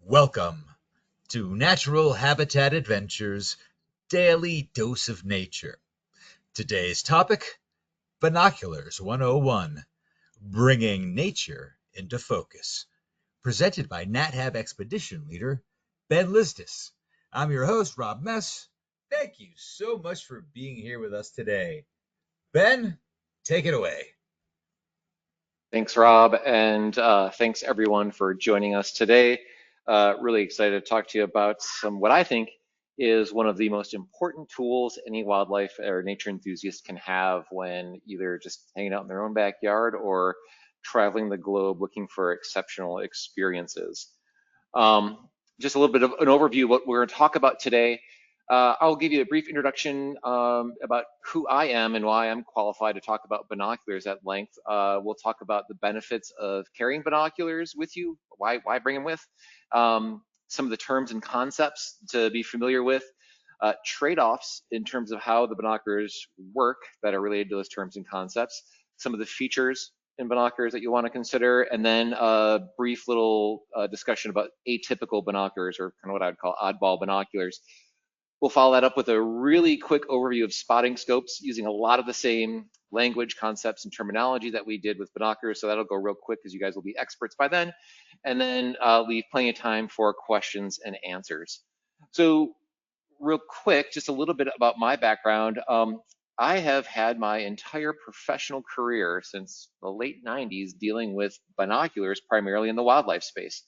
Welcome to Natural Habitat Adventures Daily Dose of Nature. Today's topic, Binoculars 101, Bringing Nature into Focus, presented by NatHab Expedition Leader Ben Lizdas. I'm your host, Rob Mess. Thank you so much for being here with us today. Ben, take it away. Thanks, Rob, and thanks everyone for joining us today. Really excited to talk to you about what I think is one of the most important tools any wildlife or nature enthusiast can have when either just hanging out in their own backyard or traveling the globe looking for exceptional experiences. Just a little bit of an overview of what we're going to talk about today. I'll give you a brief introduction about who I am and why I'm qualified to talk about binoculars at length. We'll talk about the benefits of carrying binoculars with you, why bring them with, some of the terms and concepts to be familiar with, trade-offs in terms of how the binoculars work that are related to those terms and concepts, some of the features in binoculars that you want to consider, and then a brief little discussion about atypical binoculars, or kind of what I would call oddball binoculars. We'll follow that up with a really quick overview of spotting scopes using a lot of the same language, concepts, and terminology that we did with binoculars. So that'll go real quick because you guys will be experts by then. And then leave plenty of time for questions and answers. So real quick, just a little bit about my background. I have had my entire professional career since the late 90s dealing with binoculars, primarily in the wildlife space.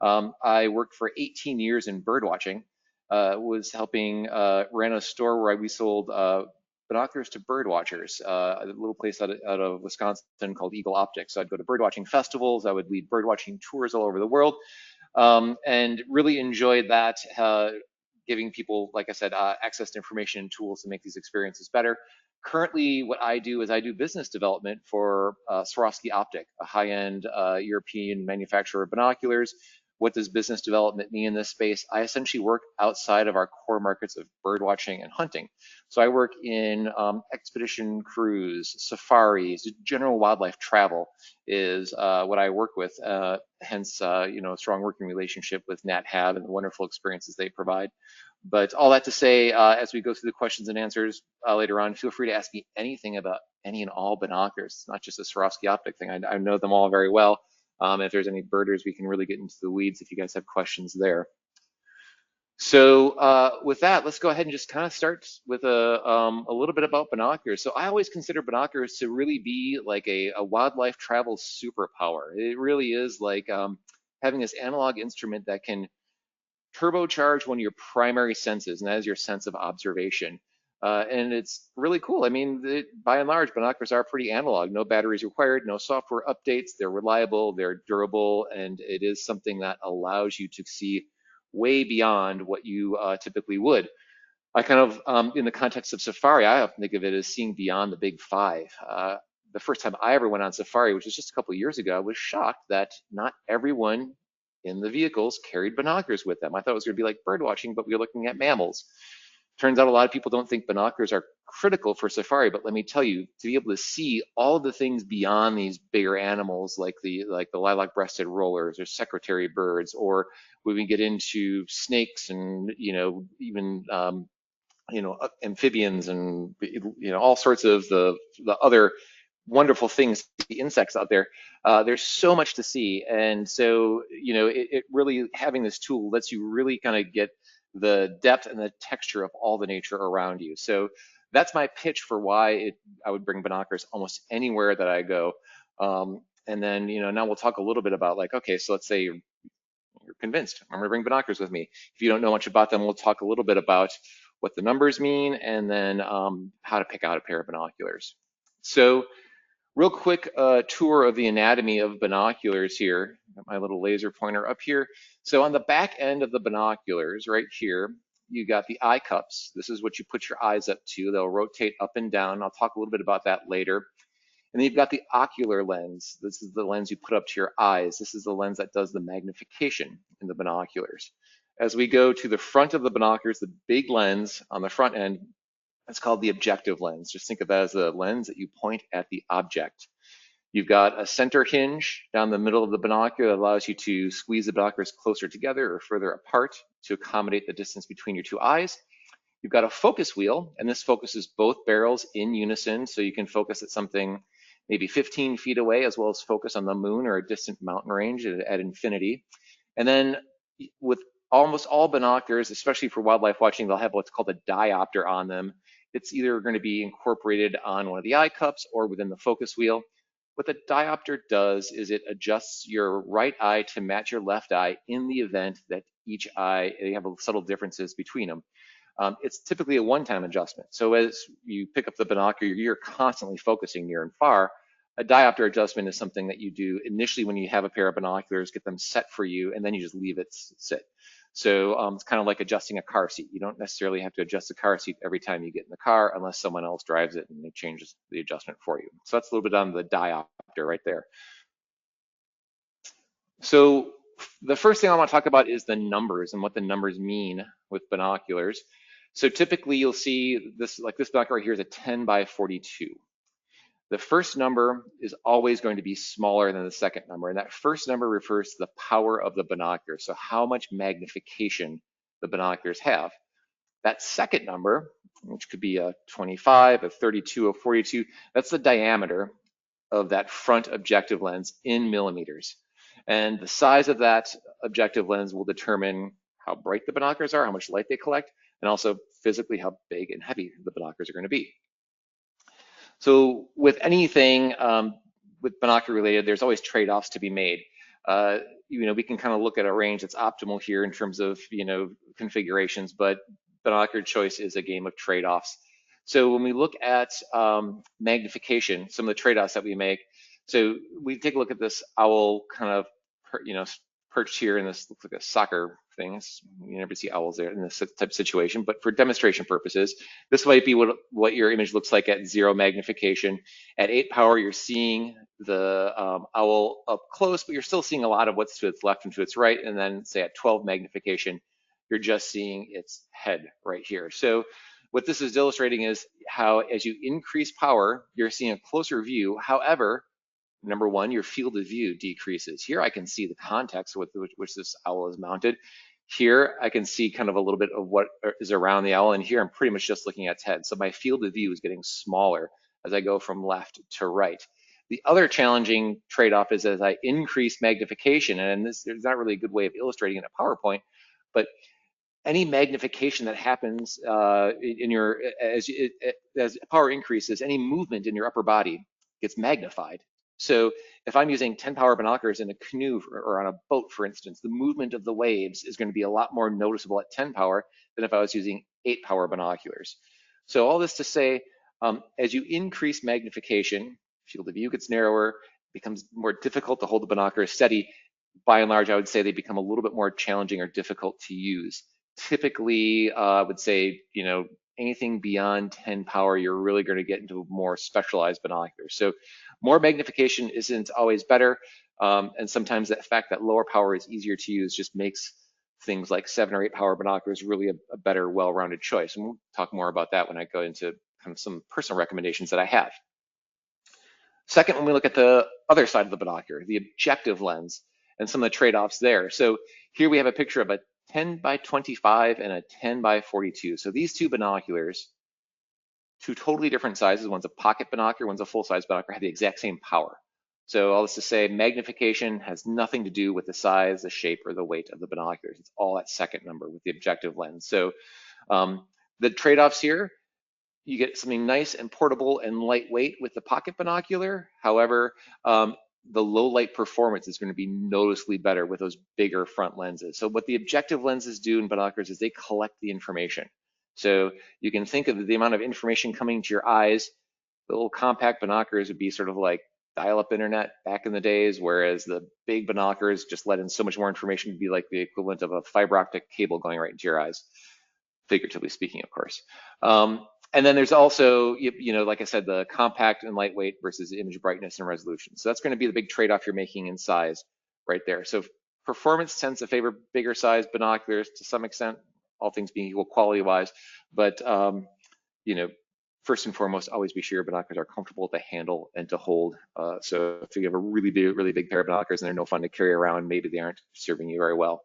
I worked for 18 years in bird watching. Was helping ran a store where we sold binoculars to bird watchers, a little place out of Wisconsin called Eagle Optics. So I'd go to bird watching festivals, I would lead bird watching tours all over the world, and really enjoyed that, giving people, like I said, access to information and tools to make these experiences better. Currently, what I do is I do business development for Swarovski Optics, a high-end European manufacturer of binoculars. What does business development mean in this space? I essentially work outside of our core markets of bird watching and hunting. So I work in expedition cruise, safaris, general wildlife travel is what I work with. Hence, a strong working relationship with NatHab and the wonderful experiences they provide. But all that to say, as we go through the questions and answers later on, feel free to ask me anything about any and all binoculars. It's not just a Swarovski optic thing. I know them all very well. If there's any birders, we can really get into the weeds if you guys have questions there. So with that, let's go ahead and just kind of start with a little bit about binoculars. So I always consider binoculars to really be like a wildlife travel superpower. It really is like having this analog instrument that can turbocharge one of your primary senses, and that is your sense of observation. And it's really cool. I mean, by and large, binoculars are pretty analog. No batteries required, no software updates. They're reliable, they're durable, and it is something that allows you to see way beyond what you typically would. I kind of, in the context of safari, I often think of it as seeing beyond the big five. The first time I ever went on safari, which was just a couple of years ago, I was shocked that not everyone in the vehicles carried binoculars with them. I thought it was going to be like bird watching, but we were looking at mammals. Turns out a lot of people don't think binoculars are critical for safari, but let me tell you, to be able to see all of the things beyond these bigger animals, like the lilac-breasted rollers or secretary birds, or when we get into snakes and even amphibians and all sorts of the other wonderful things, the insects out there. There's so much to see, and so it really, having this tool lets you really kind of get the depth and the texture of all the nature around you. So that's my pitch for why I would bring binoculars almost anywhere that I go. And then, now we'll talk a little bit about, like, okay, so let's say you're convinced, I'm gonna bring binoculars with me. If you don't know much about them, we'll talk a little bit about what the numbers mean, and then how to pick out a pair of binoculars. So real quick tour of the anatomy of binoculars here. Got my little laser pointer up here. So on the back end of the binoculars, right here, you got the eye cups. This is what you put your eyes up to. They'll rotate up and down. I'll talk a little bit about that later. And then you've got the ocular lens. This is the lens you put up to your eyes. This is the lens that does the magnification in the binoculars. As we go to the front of the binoculars, the big lens on the front end, it's called the objective lens. Just think of that as a lens that you point at the object. You've got a center hinge down the middle of the binocular that allows you to squeeze the binoculars closer together or further apart to accommodate the distance between your two eyes. You've got a focus wheel, and this focuses both barrels in unison, so you can focus at something maybe 15 feet away, as well as focus on the moon or a distant mountain range at infinity. And then with almost all binoculars, especially for wildlife watching, they'll have what's called a diopter on them. It's either going to be incorporated on one of the eye cups or within the focus wheel. What the diopter does is it adjusts your right eye to match your left eye in the event that each eye, they have subtle differences between them. It's typically a one-time adjustment. So as you pick up the binocular, you're constantly focusing near and far. A diopter adjustment is something that you do initially when you have a pair of binoculars, get them set for you, and then you just leave it sit. So it's kind of like adjusting a car seat. You don't necessarily have to adjust the car seat every time you get in the car unless someone else drives it and they change the adjustment for you. So that's a little bit on the diopter right there. So the first thing I want to talk about is the numbers and what the numbers mean with binoculars. So typically you'll see this, like this binocular right here is a 10 by 42. The first number is always going to be smaller than the second number, and that first number refers to the power of the binocular, so how much magnification the binoculars have. That second number, which could be a 25, a 32, a 42, that's the diameter of that front objective lens in millimeters. And the size of that objective lens will determine how bright the binoculars are, how much light they collect, and also physically how big and heavy the binoculars are going to be. So with anything with binocular related, there's always trade-offs to be made. We can kind of look at a range that's optimal here in terms of configurations, but binocular choice is a game of trade-offs. So when we look at magnification, some of the trade-offs that we make, so we take a look at this owl kind of perched here in this, looks like a soccer thing. You never see owls there in this type of situation, but for demonstration purposes, this might be what your image looks like at 0 magnification. At 8 power, you're seeing the owl up close, but you're still seeing a lot of what's to its left and to its right. And then say at 12 magnification, you're just seeing its head right here. So what this is illustrating is how as you increase power, you're seeing a closer view. However, number one, your field of view decreases. Here I can see the context with which this owl is mounted. Here I can see kind of a little bit of what is around the owl, and here I'm pretty much just looking at its head. So my field of view is getting smaller as I go from left to right. The other challenging trade-off is as I increase magnification, and there's not really a good way of illustrating it in a PowerPoint, but any magnification that happens as power increases, any movement in your upper body gets magnified. So if I'm using 10 power binoculars in a canoe or on a boat, for instance, the movement of the waves is going to be a lot more noticeable at 10 power than if I was using 8 power binoculars. So all this to say, as you increase magnification, field of view gets narrower, it becomes more difficult to hold the binoculars steady. By and large, I would say they become a little bit more challenging or difficult to use. Typically, I would say, anything beyond 10 power, you're really going to get into more specialized binoculars. So more magnification isn't always better. And sometimes the fact that lower power is easier to use just makes things like 7 or 8 power binoculars really a better, well-rounded choice. And we'll talk more about that when I go into kind of some personal recommendations that I have. Second, when we look at the other side of the binocular, the objective lens and some of the trade-offs there. So here we have a picture of a 10 by 25 and a 10 by 42. So these two binoculars, two totally different sizes, one's a pocket binocular, one's a full-size binocular, have the exact same power. So all this to say, magnification has nothing to do with the size, the shape, or the weight of the binoculars. It's all that second number with the objective lens. So the trade-offs here, you get something nice and portable and lightweight with the pocket binocular. However, the low light performance is going to be noticeably better with those bigger front lenses. So what the objective lenses do in binoculars is they collect the information. So you can think of the amount of information coming to your eyes. The little compact binoculars would be sort of like dial-up internet back in the days, whereas the big binoculars just let in so much more information to be like the equivalent of a fiber optic cable going right into your eyes, figuratively speaking, of course. And then there's also, like I said, the compact and lightweight versus image brightness and resolution. So that's going to be the big trade-off you're making in size right there. So performance tends to favor bigger size binoculars to some extent, all things being equal quality-wise. But, first and foremost, always be sure your binoculars are comfortable to handle and to hold. So if you have a really big pair of binoculars and they're no fun to carry around, maybe they aren't serving you very well.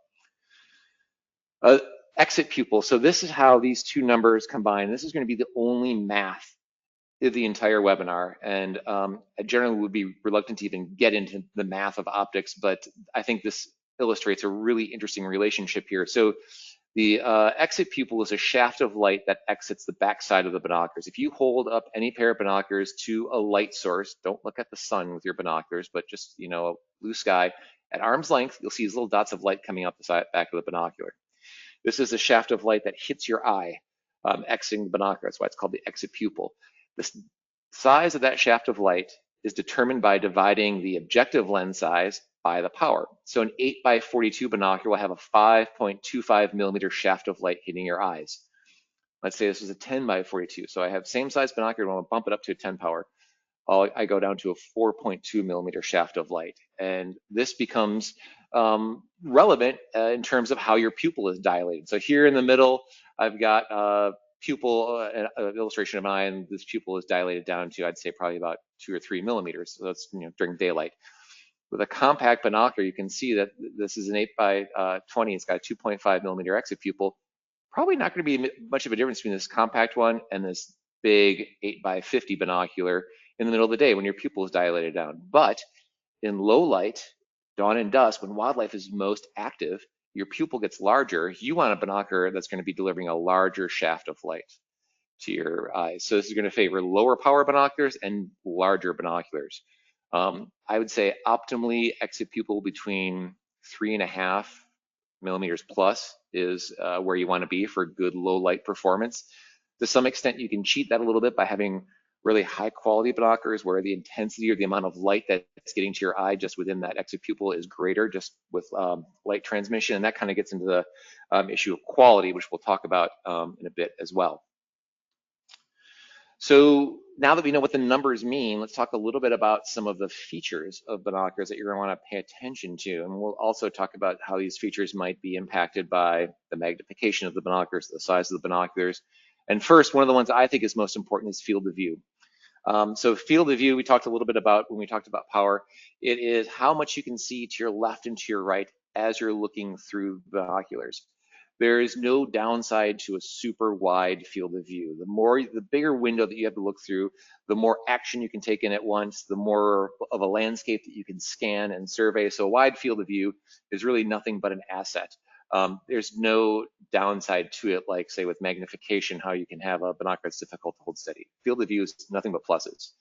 Exit pupil. So this is how these two numbers combine. This is going to be the only math of the entire webinar. And I generally would be reluctant to even get into the math of optics, but I think this illustrates a really interesting relationship here. So the exit pupil is a shaft of light that exits the backside of the binoculars. If you hold up any pair of binoculars to a light source, don't look at the sun with your binoculars, but just, you know, blue sky, at arm's length, you'll see these little dots of light coming up the side, back of the binocular. This is a shaft of light that hits your eye, exiting the binocular. That's why it's called the exit pupil. The size of that shaft of light is determined by dividing the objective lens size by the power. So an 8x42 binocular will have a 5.25 millimeter shaft of light hitting your eyes. Let's say this is a 10x42. So I have same size binocular, I want to bump it up to a 10 power. I go down to a 4.2 millimeter shaft of light. And this becomes relevant in terms of how your pupil is dilated. So here in the middle, I've got a pupil, an illustration of an eye, and this pupil is dilated down to, I'd say, probably about 2 or 3 millimeters. So that's, you know, during daylight. With a compact binocular, you can see that this is an 8x20. It's got a 2.5 millimeter exit pupil. Probably not going to be much of a difference between this compact one and this big 8x50 binocular in the middle of the day when your pupil is dilated down. But in low light, dawn and dusk, when wildlife is most active, your pupil gets larger. You want a binocular that's going to be delivering a larger shaft of light to your eyes. So this is going to favor lower power binoculars and larger binoculars. I would say optimally exit pupil between 3.5 millimeters plus is where you want to be for good low light performance. To some extent, you can cheat that a little bit by having really high quality binoculars where the intensity or the amount of light that's getting to your eye just within that exit pupil is greater just with light transmission. And that kind of gets into the issue of quality, which we'll talk about in a bit as well. So now that we know what the numbers mean, let's talk a little bit about some of the features of binoculars that you're going to want to pay attention to. And we'll also talk about how these features might be impacted by the magnification of the binoculars, the size of the binoculars. And first, one of the ones I think is most important is field of view. So field of view, we talked a little bit about when we talked about power. It is how much you can see to your left and to your right as you're looking through binoculars. There is no downside to a super wide field of view. The bigger window that you have to look through, the more action you can take in at once, the more of a landscape that you can scan and survey. So a wide field of view is really nothing but an asset. There's no downside to it, like say with magnification, how you can have a binocular that's difficult to hold steady. Field of view is nothing but pluses.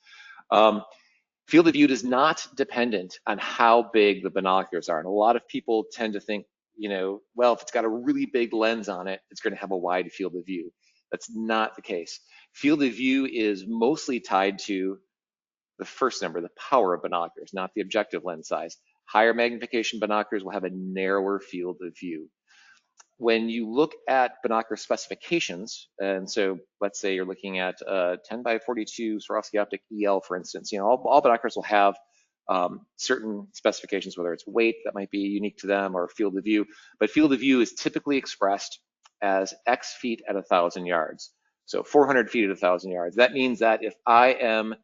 Field of view is not dependent on how big the binoculars are. And a lot of people tend to think, you know, well, if it's got a really big lens on it, it's going to have a wide field of view. That's not the case. Field of view is mostly tied to the first number, the power of binoculars, not the objective lens size. Higher magnification binoculars will have a narrower field of view. When you look at binocular specifications, and so let's say you're looking at 10x42 Swarovski Optic EL, for instance, you know, all binoculars will have certain specifications, whether it's weight that might be unique to them or field of view, but field of view is typically expressed as X feet at 1,000 yards. So 400 feet at 1,000 yards. That means that if I am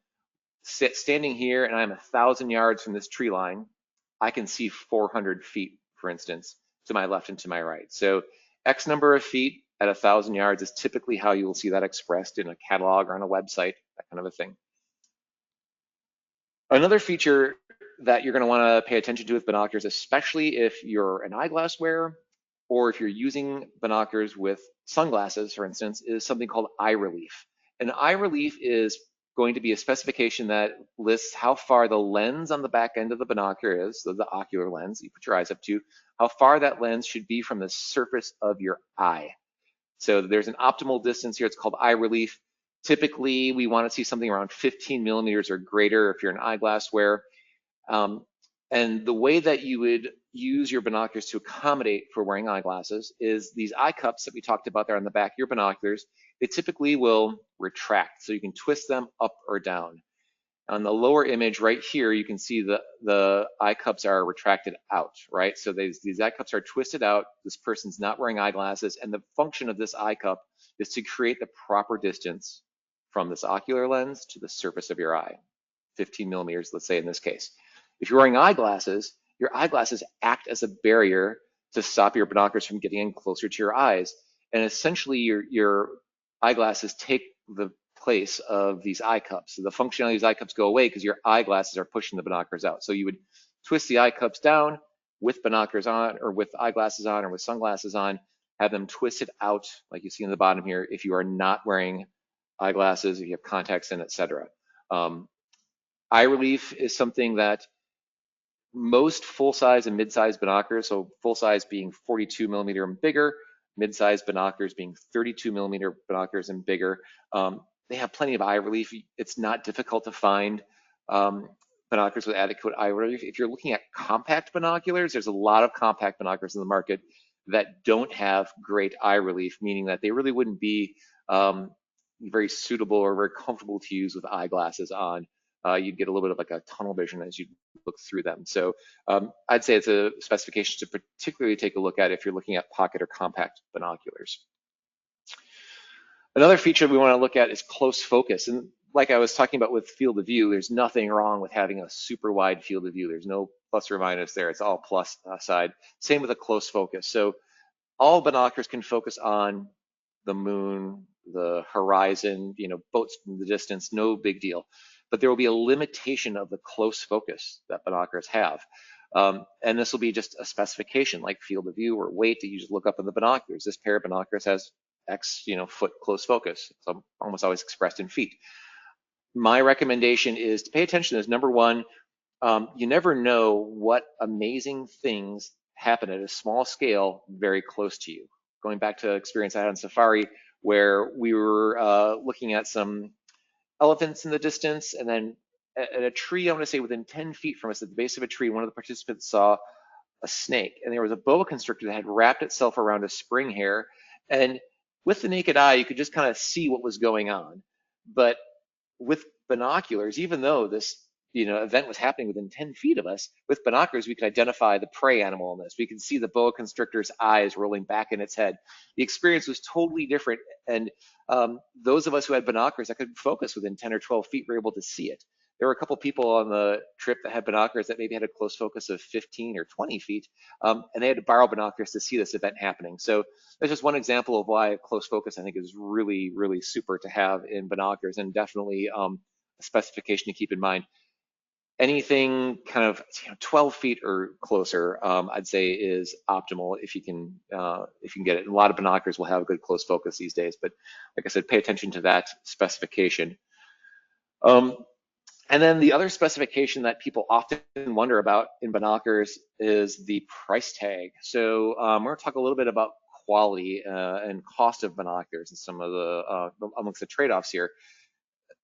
standing here and I'm 1,000 yards from this tree line, I can see 400 feet, for instance, to my left and to my right. So X number of feet at 1,000 yards is typically how you will see that expressed in a catalog or on a website, that kind of a thing. Another feature that you're going to want to pay attention to with binoculars, especially if you're an eyeglass wearer or if you're using binoculars with sunglasses, for instance, is something called eye relief. And eye relief is going to be a specification that lists how far the lens on the back end of the binocular is, so the ocular lens you put your eyes up to, how far that lens should be from the surface of your eye. So there's an optimal distance here. It's called eye relief. Typically, we want to see something around 15 millimeters or greater if you're an eyeglass wearer. And the way that you would use your binoculars to accommodate for wearing eyeglasses is these eye cups that we talked about there on the back of your binoculars. They typically will retract, so you can twist them up or down. On the lower image right here, you can see the eye cups are retracted out, right? So these eye cups are twisted out. This person's not wearing eyeglasses, and the function of this eye cup is to create the proper distance from this ocular lens to the surface of your eye, 15 millimeters, let's say in this case. If you're wearing eyeglasses, your eyeglasses act as a barrier to stop your binoculars from getting in closer to your eyes. And essentially your eyeglasses take the place of these eye cups. So the functionality of these eye cups go away because your eyeglasses are pushing the binoculars out. So you would twist the eye cups down with binoculars on, or with eyeglasses on, or with sunglasses on, have them twisted out like you see in the bottom here if you are not wearing eyeglasses, if you have contacts in, etc. Eye relief is something that most full-size and mid-size binoculars, so full-size being 42 millimeter and bigger, mid-size binoculars being 32 millimeter binoculars and bigger, they have plenty of eye relief. It's not difficult to find binoculars with adequate eye relief. If you're looking at compact binoculars, there's a lot of compact binoculars in the market that don't have great eye relief, meaning that they really wouldn't be very suitable or very comfortable to use with eyeglasses on. You'd get a little bit of like a tunnel vision as you look through them. So I'd say it's a specification to particularly take a look at if you're looking at pocket or compact binoculars. Another feature we want to look at is close focus. And like I was talking about with field of view, there's nothing wrong with having a super wide field of view. There's no plus or minus there. It's all plus side. Same with a close focus. So all binoculars can focus on the moon, the horizon, boats in the distance, no big deal. But there will be a limitation of the close focus that binoculars have. And this will be just a specification like field of view or weight that you just look up in the binoculars. This pair of binoculars has X, foot close focus. So almost always expressed in feet. My recommendation is to pay attention to this. Number one, you never know what amazing things happen at a small scale very close to you. Going back to experience I had on safari where we were looking at some elephants in the distance, and then at a tree, I want to say within 10 feet from us, at the base of a tree, one of the participants saw a snake, and there was a boa constrictor that had wrapped itself around a spring hair, and with the naked eye, you could just kind of see what was going on. But with binoculars, even though this event was happening within 10 feet of us, with binoculars, we could identify the prey animal in this. We could see the boa constrictor's eyes rolling back in its head. The experience was totally different. And those of us who had binoculars that could focus within 10 or 12 feet were able to see it. There were a couple people on the trip that had binoculars that maybe had a close focus of 15 or 20 feet, and they had to borrow binoculars to see this event happening. So that's just one example of why close focus, I think, is really, really super to have in binoculars, and definitely a specification to keep in mind. Anything kind of 12 feet or closer, I'd say is optimal if you can get it. And a lot of binoculars will have a good close focus these days, but like I said, pay attention to that specification. And then the other specification that people often wonder about in binoculars is the price tag. So we're going to talk a little bit about quality and cost of binoculars and some of the amongst the trade-offs here.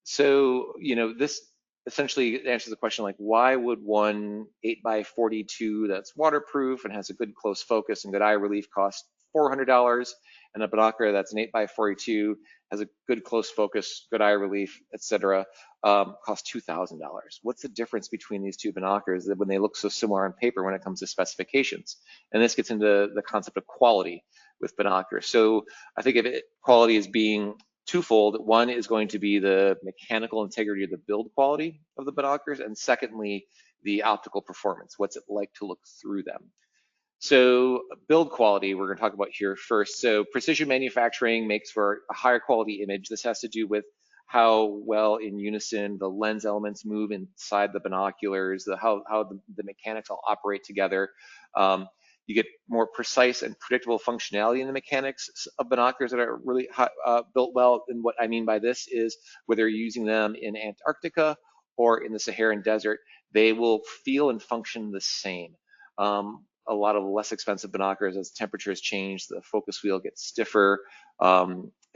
So this essentially answers the question like, why would one 8x42 that's waterproof and has a good close focus and good eye relief cost $400, and a binocular that's an 8x42 has a good close focus, good eye relief, etc., costs $2,000? What's the difference between these two binoculars when they look so similar on paper when it comes to specifications? And this gets into the concept of quality with binoculars. So I think of it, quality as being twofold. One is going to be the mechanical integrity of the build quality of the binoculars, and secondly, the optical performance. What's it like to look through them? So build quality, we're going to talk about here first. So precision manufacturing makes for a higher quality image. This has to do with how well in unison the lens elements move inside the binoculars, how the mechanics all operate together. You get more precise and predictable functionality in the mechanics of binoculars that are really built well. And what I mean by this is whether you're using them in Antarctica or in the Saharan desert, they will feel and function the same. A lot of less expensive binoculars, as temperatures change, the focus wheel gets stiffer,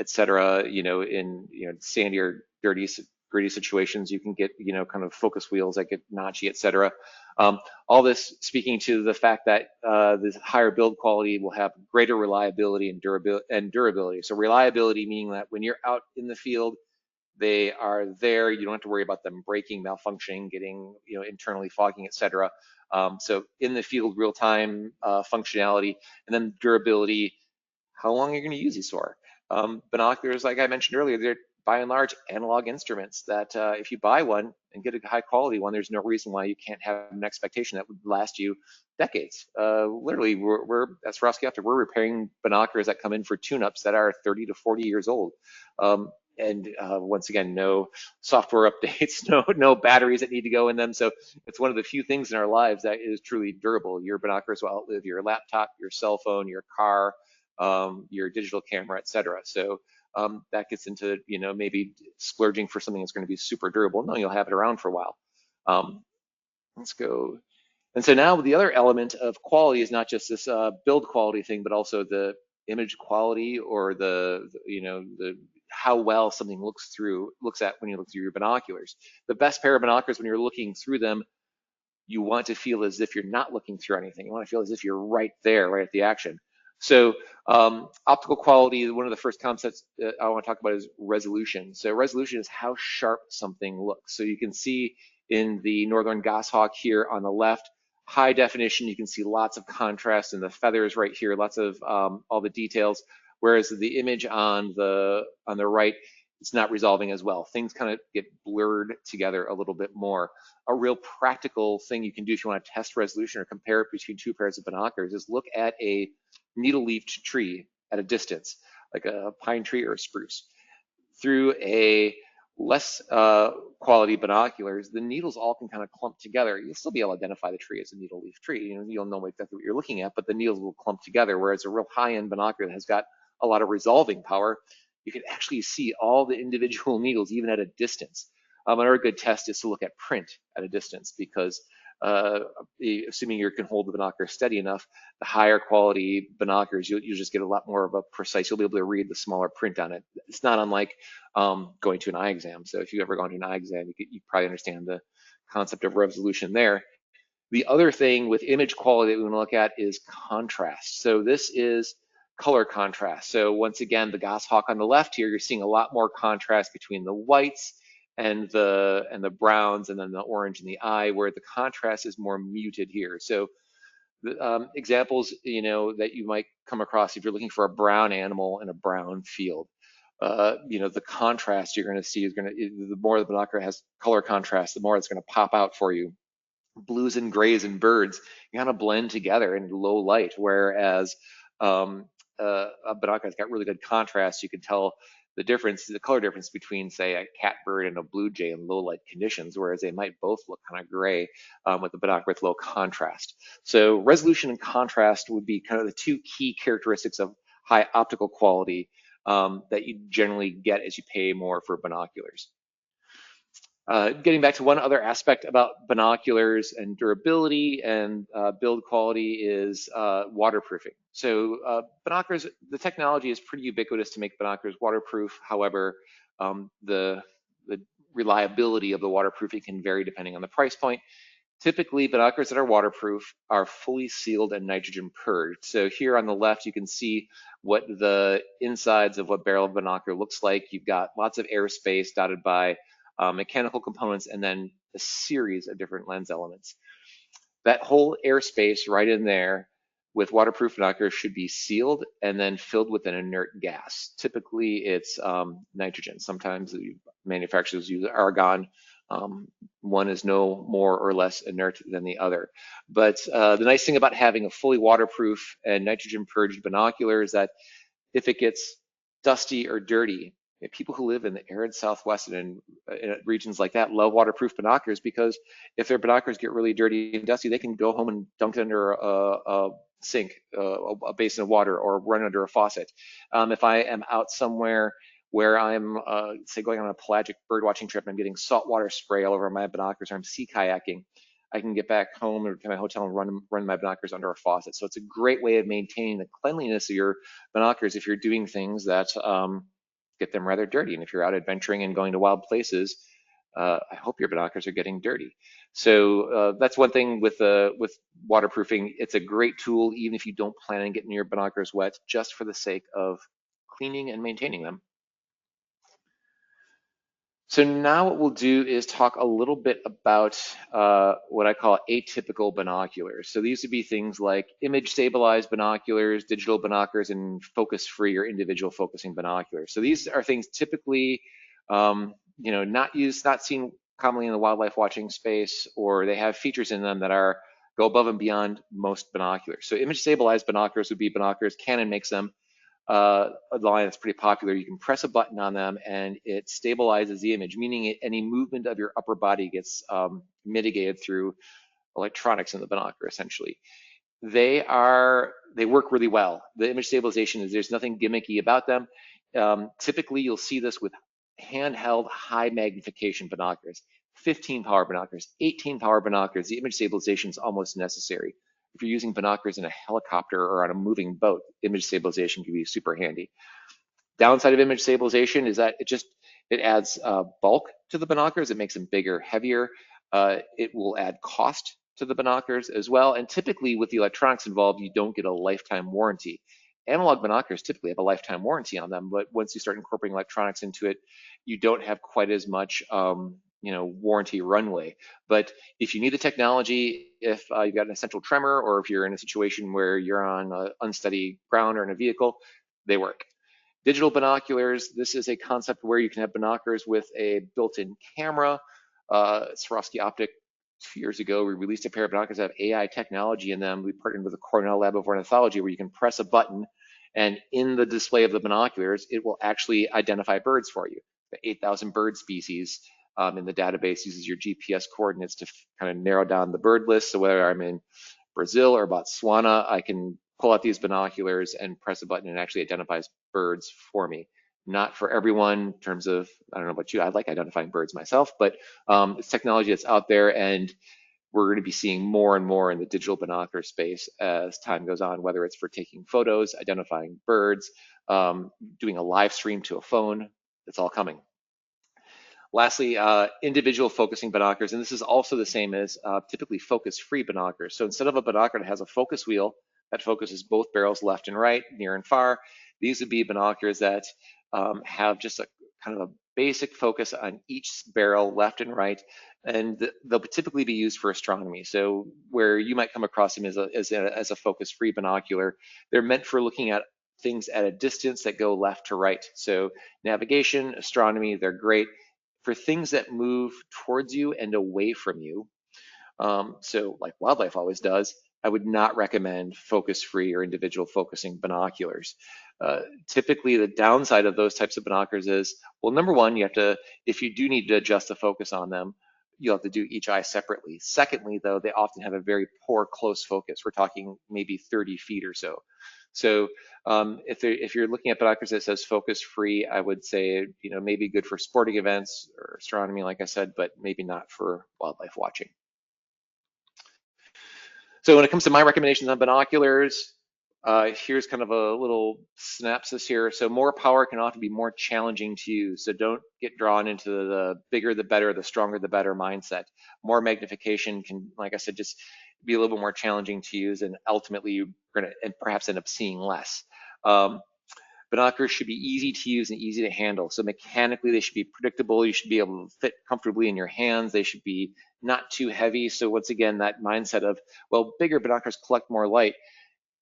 etc. In sandy or dirty, gritty situations, you can get kind of focus wheels that get notchy, etc. All this speaking to the fact that this higher build quality will have greater reliability and durability. So reliability meaning that when you're out in the field, they are there. You don't have to worry about them breaking, malfunctioning, getting internally fogging, etc. So in the field, real-time functionality, and then durability. How long are you going to use these for? Binoculars, like I mentioned earlier, by and large, analog instruments that if you buy one and get a high quality one, there's no reason why you can't have an expectation that would last you decades. Literally, we're at Swarovski Optics, we're repairing binoculars that come in for tune-ups that are 30 to 40 years old. And once again, no software updates, no batteries that need to go in them. So it's one of the few things in our lives that is truly durable. Your binoculars will outlive your laptop, your cell phone, your car, your digital camera, etc. So that gets into, maybe splurging for something that's going to be super durable. No, you'll have it around for a while. Let's go. And so now the other element of quality is not just this build quality thing, but also the image quality, or the how well something looks at when you look through your binoculars. The best pair of binoculars, when you're looking through them, you want to feel as if you're not looking through anything. You want to feel as if you're right there, right at the action. So optical quality, one of the first concepts I want to talk about is resolution. So resolution is how sharp something looks. So you can see in the Northern Goshawk here on the left, high definition, you can see lots of contrast in the feathers right here, lots of all the details, whereas the image on the right, it's not resolving as well. Things kind of get blurred together a little bit more. A real practical thing you can do if you want to test resolution or compare it between two pairs of binoculars is look at a needle-leafed tree at a distance, like a pine tree or a spruce. Through a less quality binoculars, the needles all can kind of clump together. You'll still be able to identify the tree as a needle-leaf tree. You'll know exactly what you're looking at, but the needles will clump together, whereas a real high-end binocular that has got a lot of resolving power, you can actually see all the individual needles even at a distance. Another good test is to look at print at a distance, because assuming you can hold the binocular steady enough, the higher quality binoculars, you'll just get a lot more of a precise, you'll be able to read the smaller print on it. It's not unlike going to an eye exam. So if you've ever gone to an eye exam, you probably understand the concept of resolution there. The other thing with image quality that we want to look at is contrast. So this is color contrast. So once again, the goshawk on the left here, you're seeing a lot more contrast between the whites and the browns, and then the orange in the eye, where the contrast is more muted here. So the examples that you might come across if you're looking for a brown animal in a brown field, the contrast you're going to see is the more the binocular has color contrast, the more it's going to pop out for you. Blues and grays and birds kind of blend together in low light, whereas a binocular's got really good contrast. You can tell the color difference between, say, a catbird and a blue jay in low light conditions, whereas they might both look kind of gray with the binocular with low contrast. So resolution and contrast would be kind of the two key characteristics of high optical quality that you generally get as you pay more for binoculars. Getting back to one other aspect about binoculars and durability and build quality is waterproofing. So binoculars, the technology is pretty ubiquitous to make binoculars waterproof. However, the reliability of the waterproofing can vary depending on the price point. Typically, binoculars that are waterproof are fully sealed and nitrogen purged. So here on the left, you can see what the insides of what barrel of binocular looks like. You've got lots of airspace dotted by mechanical components, and then a series of different lens elements. That whole airspace right in there with waterproof binoculars should be sealed and then filled with an inert gas. Typically, it's nitrogen. Sometimes the manufacturers use argon. One is no more or less inert than the other. But the nice thing about having a fully waterproof and nitrogen purged binocular is that if it gets dusty or dirty, people who live in the arid Southwest and in regions like that love waterproof binoculars, because if their binoculars get really dirty and dusty, they can go home and dunk it under a sink, a basin of water, or run under a faucet. If I am out somewhere where I'm, say, going on a pelagic birdwatching trip and I'm getting saltwater spray all over my binoculars, or I'm sea kayaking, I can get back home or to my hotel and run my binoculars under a faucet. So it's a great way of maintaining the cleanliness of your binoculars if you're doing things that get them rather dirty. And if you're out adventuring and going to wild places, I hope your binoculars are getting dirty. So that's one thing with waterproofing. It's a great tool, even if you don't plan on getting your binoculars wet, just for the sake of cleaning and maintaining them. So now what we'll do is talk a little bit about what I call atypical binoculars. So these would be things like image stabilized binoculars, digital binoculars, and focus free or individual focusing binoculars. So these are things typically not seen commonly in the wildlife watching space, or they have features in them that go above and beyond most binoculars. So image stabilized binoculars would be binoculars. Canon makes them. A line that's pretty popular. You can press a button on them and it stabilizes the image, meaning any movement of your upper body gets mitigated through electronics in the binocular, essentially. They work really well. The image stabilization there's nothing gimmicky about them. Typically, you'll see this with handheld high magnification binoculars, 15 power binoculars, 18 power binoculars. The image stabilization is almost necessary. If you're using binoculars in a helicopter or on a moving boat, image stabilization can be super handy. Downside of image stabilization is that it adds bulk to the binoculars. It makes them bigger, heavier. It will add cost to the binoculars as well. And typically with the electronics involved, you don't get a lifetime warranty. Analog binoculars typically have a lifetime warranty on them, but once you start incorporating electronics into it, you don't have quite as much warranty runway. But if you need the technology, if you've got an essential tremor, or if you're in a situation where you're on unsteady ground or in a vehicle, they work. Digital binoculars, this is a concept where you can have binoculars with a built-in camera. Swarovski Optics, 2 years ago, we released a pair of binoculars that have AI technology in them. We partnered with the Cornell Lab of Ornithology, where you can press a button and in the display of the binoculars, it will actually identify birds for you. The 8,000 bird species in the database uses your GPS coordinates to kind of narrow down the bird list. So whether I'm in Brazil or Botswana, I can pull out these binoculars and press a button and it actually identifies birds for me. Not for everyone in terms of, I don't know about you, I like identifying birds myself, but it's technology that's out there, and we're going to be seeing more and more in the digital binocular space as time goes on, whether it's for taking photos, identifying birds, doing a live stream to a phone. It's all coming. Lastly, individual focusing binoculars, and this is also the same as typically focus-free binoculars. So instead of a binocular that has a focus wheel that focuses both barrels left and right, near and far, these would be binoculars that have just a kind of a basic focus on each barrel, left and right, and they'll typically be used for astronomy. So where you might come across them as a focus-free binocular, they're meant for looking at things at a distance that go left to right. So navigation, astronomy, they're great. For things that move towards you and away from you, so like wildlife always does, I would not recommend focus-free or individual focusing binoculars. Typically, the downside of those types of binoculars is, well, number one, if you do need to adjust the focus on them, you'll have to do each eye separately. Secondly, though, they often have a very poor close focus. We're talking maybe 30 feet or so. So if you're looking at binoculars that says focus free, I would say, maybe good for sporting events or astronomy, like I said, but maybe not for wildlife watching. So when it comes to my recommendations on binoculars, here's kind of a little synopsis here. So more power can often be more challenging to use. So don't get drawn into the bigger the better, the stronger the better mindset. More magnification can, like I said, just be a little bit more challenging to use, and ultimately you're going to perhaps end up seeing less. Binoculars should be easy to use and easy to handle. So mechanically, they should be predictable. You should be able to fit comfortably in your hands. They should be not too heavy. So once again, that mindset of, well, bigger binoculars collect more light,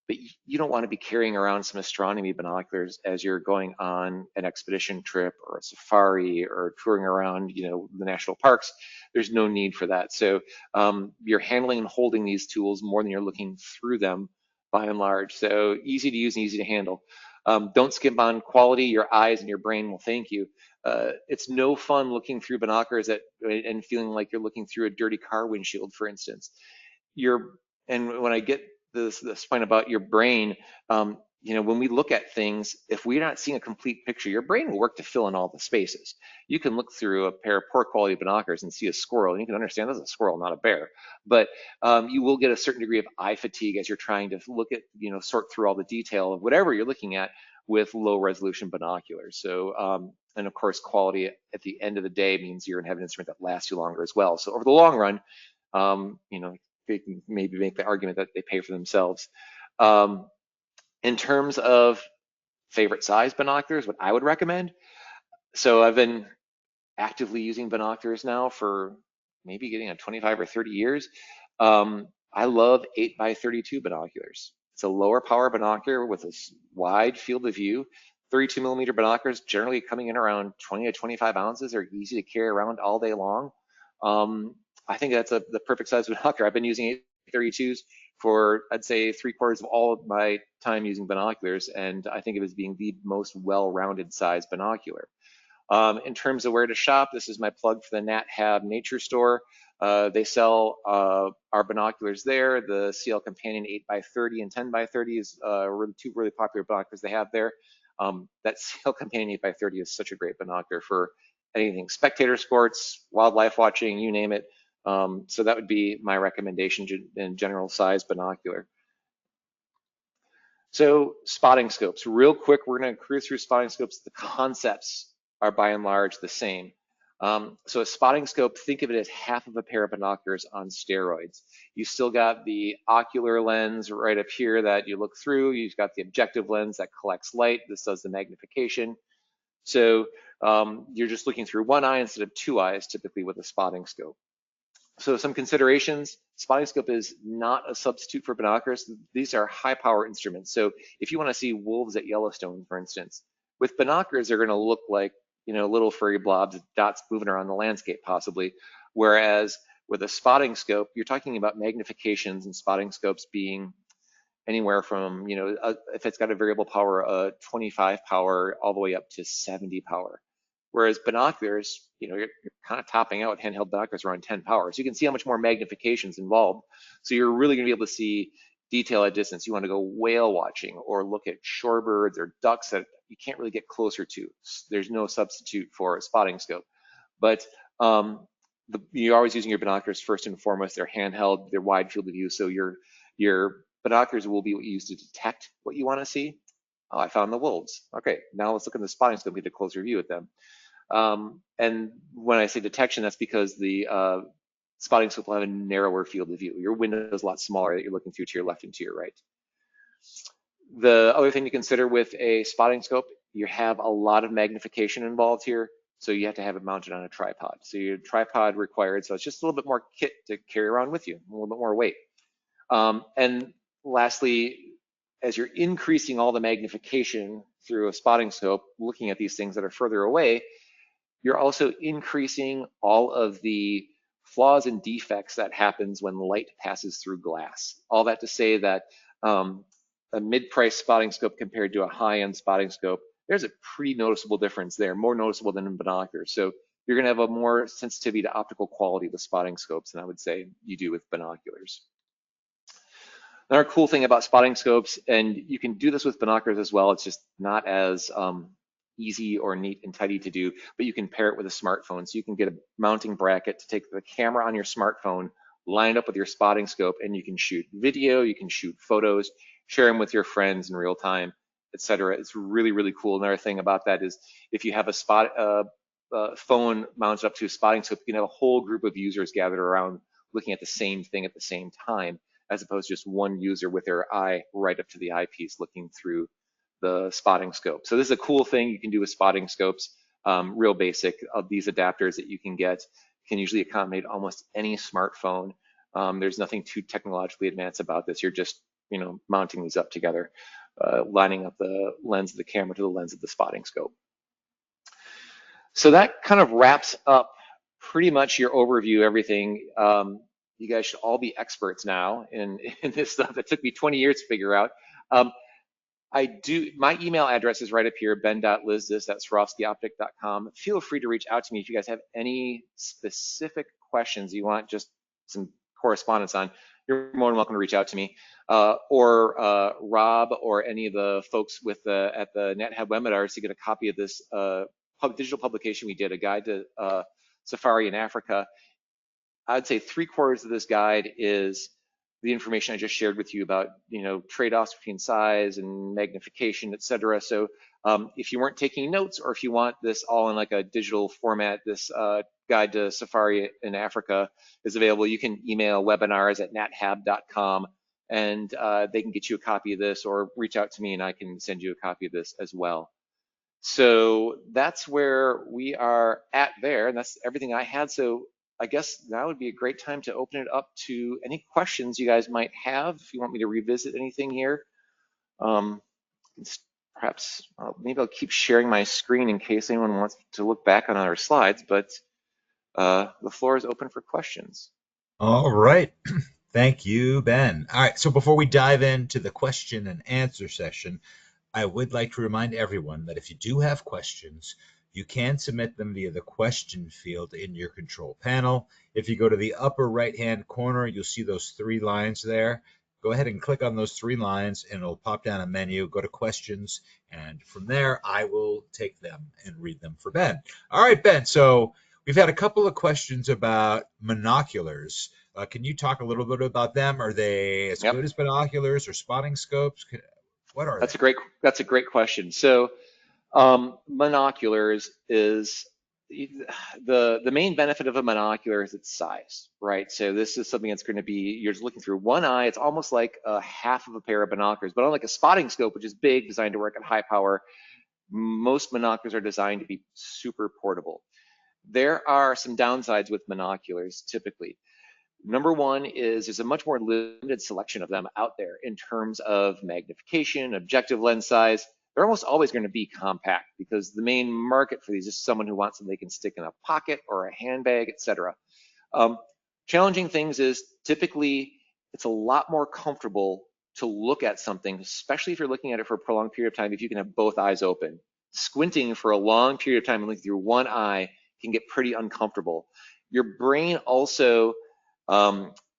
but you don't want to be carrying around some astronomy binoculars as you're going on an expedition trip or a safari or touring around, the national parks. There's no need for that. So you're handling and holding these tools more than you're looking through them by and large. So easy to use and easy to handle. Don't skimp on quality. Your eyes and your brain will thank you. It's no fun looking through binoculars and feeling like you're looking through a dirty car windshield, for instance. And when I get this point about your brain, when we look at things, if we're not seeing a complete picture, your brain will work to fill in all the spaces. You can look through a pair of poor quality binoculars and see a squirrel, and you can understand this is a squirrel, not a bear. But you will get a certain degree of eye fatigue as you're trying to look at, sort through all the detail of whatever you're looking at with low resolution binoculars. So, and of course, quality at the end of the day means you're going to have an instrument that lasts you longer as well. So over the long run, they can maybe make the argument that they pay for themselves. In terms of favorite size binoculars, what I would recommend, so I've been actively using binoculars now for maybe getting on 25 or 30 years. I love 8x32 binoculars. It's a lower power binocular with a wide field of view, 32 millimeter binoculars, generally coming in around 20 to 25 ounces, are easy to carry around all day long. I think that's the perfect size binocular. I've been using 832s for, I'd say, 3/4 of all of my time using binoculars, and I think of it as being the most well-rounded size binocular. In terms of where to shop, this is my plug for the NatHab Nature Store. They sell our binoculars there. The CL Companion 8x30 and 10x30 is two really popular binoculars they have there. That CL Companion 8x30 is such a great binocular for anything, spectator sports, wildlife watching, you name it. So that would be my recommendation in general size binocular. So spotting scopes, real quick, we're gonna cruise through spotting scopes. The concepts are by and large the same. So a spotting scope, think of it as half of a pair of binoculars on steroids. You still got the ocular lens right up here that you look through. You've got the objective lens that collects light. This does the magnification. So you're just looking through one eye instead of two eyes, typically with a spotting scope. So some considerations, spotting scope is not a substitute for binoculars. These are high power instruments. So if you want to see wolves at Yellowstone, for instance, with binoculars, they're going to look like, you know, little furry blobs, dots moving around the landscape possibly. Whereas with a spotting scope, you're talking about magnifications and spotting scopes being anywhere from, you know, if it's got a variable power, 25 power all the way up to 70 power. Whereas binoculars, you know, you're kind of topping out handheld binoculars around 10 power. So you can see how much more magnification is involved. So you're really gonna be able to see detail at distance. You wanna go whale watching or look at shorebirds or ducks that you can't really get closer to. There's no substitute for a spotting scope. But you're always using your binoculars first and foremost. They're handheld, they're wide field of view. So your binoculars will be used to detect what you wanna see. Oh, I found the wolves. Okay, now let's look at the spotting scope, get a closer view at them. And when I say detection, that's because the spotting scope will have a narrower field of view. Your window is a lot smaller that you're looking through to your left and to your right. The other thing to consider with a spotting scope, you have a lot of magnification involved here, so you have to have it mounted on a tripod. So your tripod required, so it's just a little bit more kit to carry around with you, a little bit more weight. And lastly, as you're increasing all the magnification through a spotting scope, looking at these things that are further away, you're also increasing all of the flaws and defects that happens when light passes through glass. All that to say that a mid-price spotting scope compared to a high-end spotting scope, there's a pretty noticeable difference there, more noticeable than in binoculars. So you're gonna have a more sensitivity to optical quality with spotting scopes than I would say you do with binoculars. Another cool thing about spotting scopes, and you can do this with binoculars as well, it's just not as easy or neat and tidy to do, but you can pair it with a smartphone. So you can get a mounting bracket to take the camera on your smartphone, line it up with your spotting scope, and you can shoot video, you can shoot photos, share them with your friends in real time, etc. It's really, really cool. Another thing about that is if you have a phone mounted up to a spotting scope, you can have a whole group of users gathered around looking at the same thing at the same time, as opposed to just one user with their eye right up to the eyepiece looking through the spotting scope. So this is a cool thing you can do with spotting scopes, real basic. Of these adapters that you can get can usually accommodate almost any smartphone. There's nothing too technologically advanced about this. You're just, you know, mounting these up together, lining up the lens of the camera to the lens of the spotting scope. So that kind of wraps up pretty much your overview, everything. You guys should all be experts now in this stuff that took me 20 years to figure out. My email address is right up here, ben.lizdas@swarovskioptic.com. Feel free to reach out to me if you guys have any specific questions you want just some correspondence on. You're more than welcome to reach out to me, or Rob or any of the folks at the NatHab webinars to get a copy of this digital publication we did, a guide to safari in Africa. I'd say 3/4 of this guide is the information I just shared with you about, you know, trade-offs between size and magnification, et cetera. So if you weren't taking notes, or if you want this all in like a digital format, this guide to safari in Africa is available. You can email webinars@nathab.com and they can get you a copy of this, or reach out to me and I can send you a copy of this as well. So that's where we are at there, and that's everything I had. So I guess now would be a great time to open it up to any questions you guys might have. If you want me to revisit anything here, perhaps maybe I'll keep sharing my screen in case anyone wants to look back on our slides, but the floor is open for questions. All right. Thank you, Ben. All right. So before we dive into the question and answer session, I would like to remind everyone that if you do have questions, you can submit them via the question field in your control panel. If you go to the upper right-hand corner, you'll see those three lines there. Go ahead and click on those three lines and it'll pop down a menu, go to questions, and from there I will take them and read them for Ben. All right, Ben. So we've had a couple of questions about monoculars. Can you talk a little bit about them? Are they as Yep, good as binoculars or spotting scopes? What are they? that's a great question. So monoculars is the main benefit of a monocular is its size, right? So this is something that's going to be, you're just looking through one eye. It's almost like a half of a pair of binoculars, but unlike a spotting scope, which is big, designed to work at high power, most monoculars are designed to be super portable. There are some downsides with monoculars typically. Number one is there's a much more limited selection of them out there in terms of magnification, objective lens size. They're almost always going to be compact because the main market for these is someone who wants them they can stick in a pocket or a handbag, etc. Challenging things is typically it's a lot more comfortable to look at something, especially if you're looking at it for a prolonged period of time, if you can have both eyes open. Squinting for a long period of time and looking through one eye can get pretty uncomfortable. Your brain also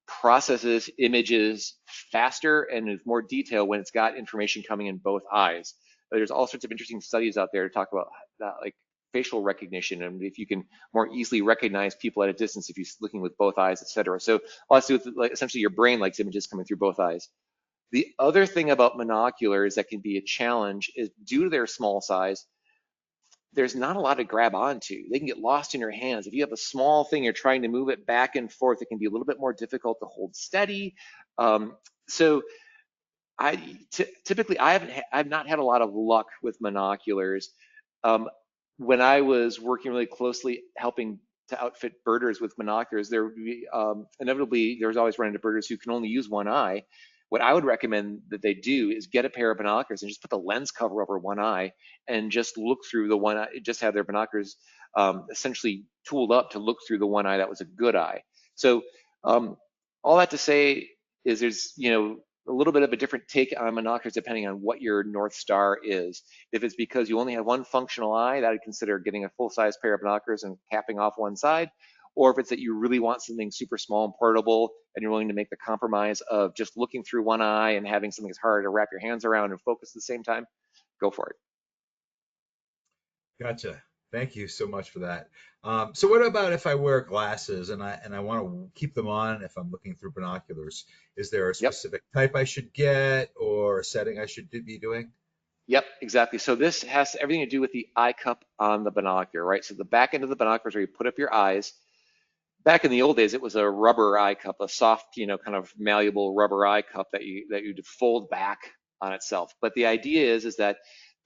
processes images faster and with more detail when it's got information coming in both eyes. There's all sorts of interesting studies out there to talk about that, like facial recognition and if you can more easily recognize people at a distance if you're looking with both eyes, etc. So all has to do with like essentially your brain likes images coming through both eyes. The other thing about monoculars that can be a challenge is due to their small size, there's not a lot to grab onto. They can get lost in your hands. If you have a small thing, you're trying to move it back and forth, it can be a little bit more difficult to hold steady. So typically I've not had a lot of luck with monoculars. When I was working really closely helping to outfit birders with binoculars, there would be inevitably there's always run into birders who can only use one eye. What I would recommend that they do is get a pair of binoculars and just put the lens cover over one eye and just look through the one eye, just have their binoculars essentially tooled up to look through the one eye that was a good eye. So all that to say is there's, a little bit of a different take on binoculars depending on what your North Star is. If it's because you only have one functional eye, that I'd consider getting a full-size pair of binoculars and capping off one side. Or if it's that you really want something super small and portable and you're willing to make the compromise of just looking through one eye and having something that's hard to wrap your hands around and focus at the same time, go for it. Gotcha. Thank you so much for that. So what about if I wear glasses and I want to keep them on if I'm looking through binoculars? Is there a Yep. specific type I should get or a setting I should be doing? Yep, exactly. So this has everything to do with the eye cup on the binocular, right? So the back end of the binoculars where you put up your eyes. Back in the old days, it was a rubber eye cup, a soft, kind of malleable rubber eye cup that you'd fold back on itself. But the idea is that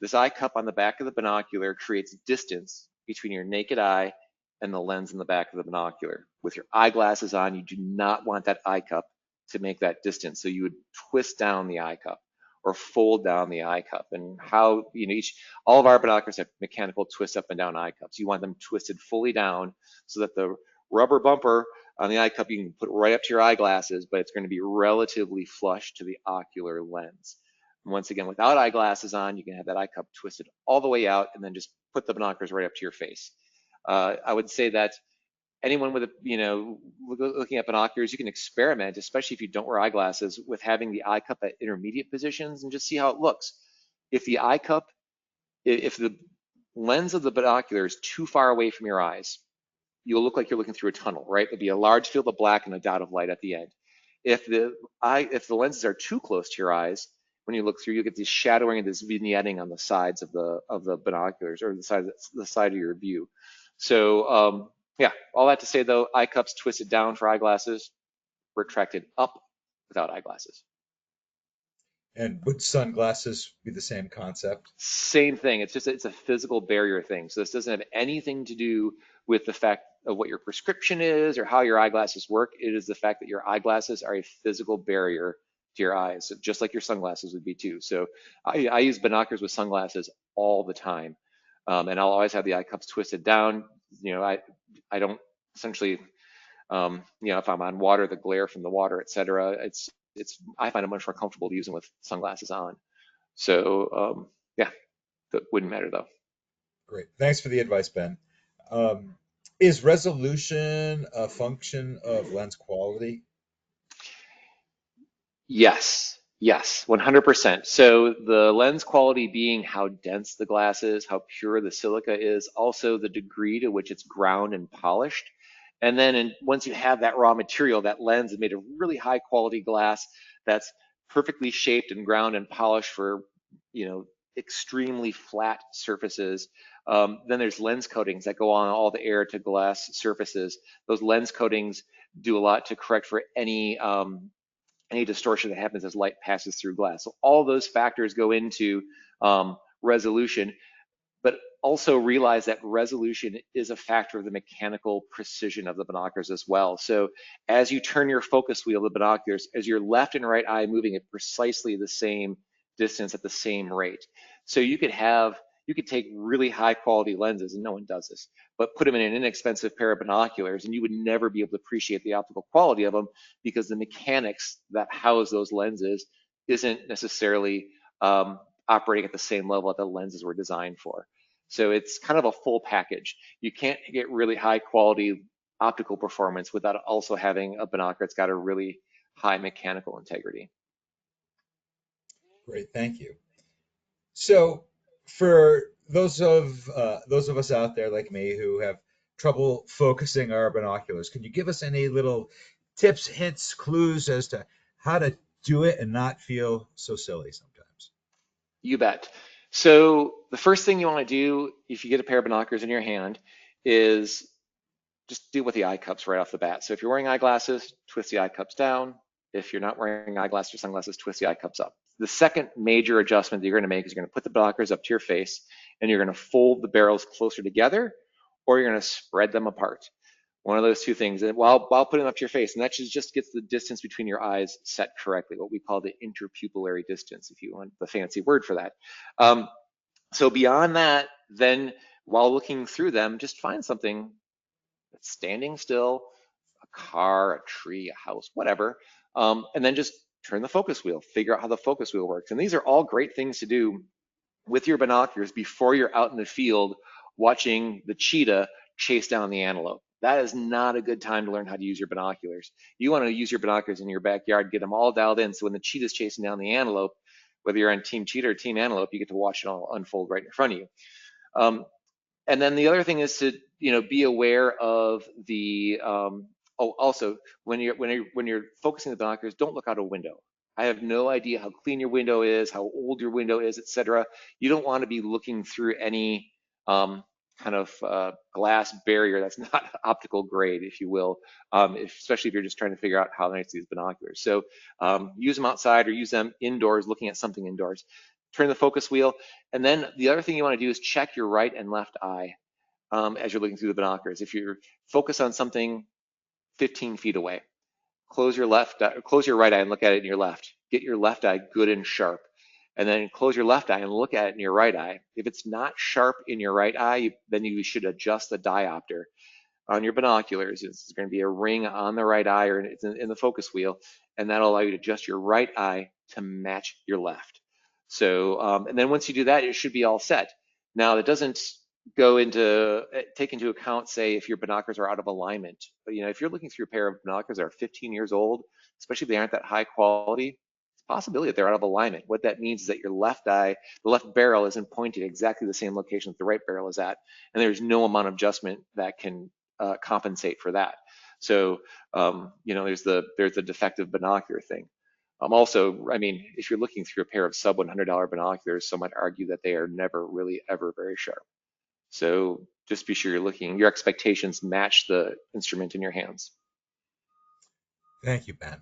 this eye cup on the back of the binocular creates distance between your naked eye and the lens in the back of the binocular. With your eyeglasses on, you do not want that eye cup to make that distance. So you would twist down the eye cup or fold down the eye cup. And how, all of our binoculars have mechanical twist up and down eye cups. You want them twisted fully down so that the rubber bumper on the eye cup you can put right up to your eyeglasses, but it's going to be relatively flush to the ocular lens. And once again, without eyeglasses on, you can have that eye cup twisted all the way out and then just put the binoculars right up to your face. I would say that anyone with looking at binoculars, you can experiment, especially if you don't wear eyeglasses, with having the eye cup at intermediate positions and just see how it looks. If the eye cup, if the lens of the binocular is too far away from your eyes, you'll look like you're looking through a tunnel, right? There'll be a large field of black and a dot of light at the end. If the lenses are too close to your eyes, when you look through, you get this shadowing and this vignetting on the sides of the binoculars or the side of your view. So yeah, all that to say though, eye cups twisted down for eyeglasses, retracted up without eyeglasses. And would sunglasses be the same concept? Same thing. It's a physical barrier thing. So this doesn't have anything to do with the fact of what your prescription is or how your eyeglasses work. It is the fact that your eyeglasses are a physical barrier to your eyes, just like your sunglasses would be too. So I use binoculars with sunglasses all the time, and I'll always have the eye cups twisted down. I don't essentially, if I'm on water, the glare from the water, et cetera, I find it much more comfortable using with sunglasses on. So yeah, that wouldn't matter though. Great. Thanks for the advice, Ben. Um, is resolution a function of lens quality? Yes, 100%. So the lens quality being how dense the glass is, how pure the silica is, also the degree to which it's ground and polished. And then once you have that raw material, that lens is made of really high quality glass that's perfectly shaped and ground and polished for, extremely flat surfaces. Then there's lens coatings that go on all the air to glass surfaces. Those lens coatings do a lot to correct for any distortion that happens as light passes through glass. So all those factors go into resolution, but also realize that resolution is a factor of the mechanical precision of the binoculars as well. So as you turn your focus wheel of the binoculars, as your left and right eye moving at precisely the same distance at the same rate. So you could take really high quality lenses, and no one does this, but put them in an inexpensive pair of binoculars, and you would never be able to appreciate the optical quality of them because the mechanics that house those lenses isn't necessarily operating at the same level that the lenses were designed for. So it's kind of a full package. You can't get really high quality optical performance without also having a binocular that's got a really high mechanical integrity. Great, thank you. So, for those of us out there like me who have trouble focusing our binoculars, can you give us any little tips, hints, clues as to how to do it and not feel so silly sometimes? You bet. So the first thing you want to do if you get a pair of binoculars in your hand is just deal with the eye cups right off the bat. So if you're wearing eyeglasses, twist the eye cups down. If you're not wearing eyeglasses or sunglasses, twist the eye cups up. The second major adjustment that you're going to make is you're going to put the binoculars up to your face and you're going to fold the barrels closer together, or you're going to spread them apart. One of those two things, and while putting them up to your face, and that just gets the distance between your eyes set correctly, what we call the interpupillary distance, if you want the fancy word for that. So beyond that, then while looking through them, just find something that's standing still, a car, a tree, a house, whatever, and then just turn the focus wheel, figure out how the focus wheel works. And these are all great things to do with your binoculars before you're out in the field watching the cheetah chase down the antelope. That is not a good time to learn how to use your binoculars. You want to use your binoculars in your backyard, get them all dialed in, so when the cheetah's chasing down the antelope, whether you're on team cheetah or team antelope, you get to watch it all unfold right in front of you. And then the other thing is to be aware of the also when you're focusing the binoculars, don't look out a window. I have no idea how clean your window is, how old your window is, etc. You don't want to be looking through any kind of glass barrier that's not optical grade, if you will, especially if you're just trying to figure out how nice these binoculars. So use them outside or use them indoors, looking at something indoors. Turn the focus wheel. And then the other thing you want to do is check your right and left eye as you're looking through the binoculars. If you're focused on something 15 feet away, close your right eye and look at it in your left. Get your left eye good and sharp. And then close your left eye and look at it in your right eye. If it's not sharp in your right eye, then you should adjust the diopter on your binoculars. It's going to be a ring on the right eye or it's in the focus wheel, and that'll allow you to adjust your right eye to match your left. So, and then once you do that, it should be all set. Now, that doesn't take into account, say, if your binoculars are out of alignment. But, if you're looking through a pair of binoculars that are 15 years old, especially if they aren't that high quality, it's a possibility that they're out of alignment. What that means is that your left eye, the left barrel isn't pointing exactly the same location that the right barrel is at, and there's no amount of adjustment that can compensate for that. So, there's the defective binocular thing. Also, if you're looking through a pair of sub $100 binoculars, some might argue that they are never really ever very sharp. So just be sure your expectations match the instrument in your hands. Thank you, Ben.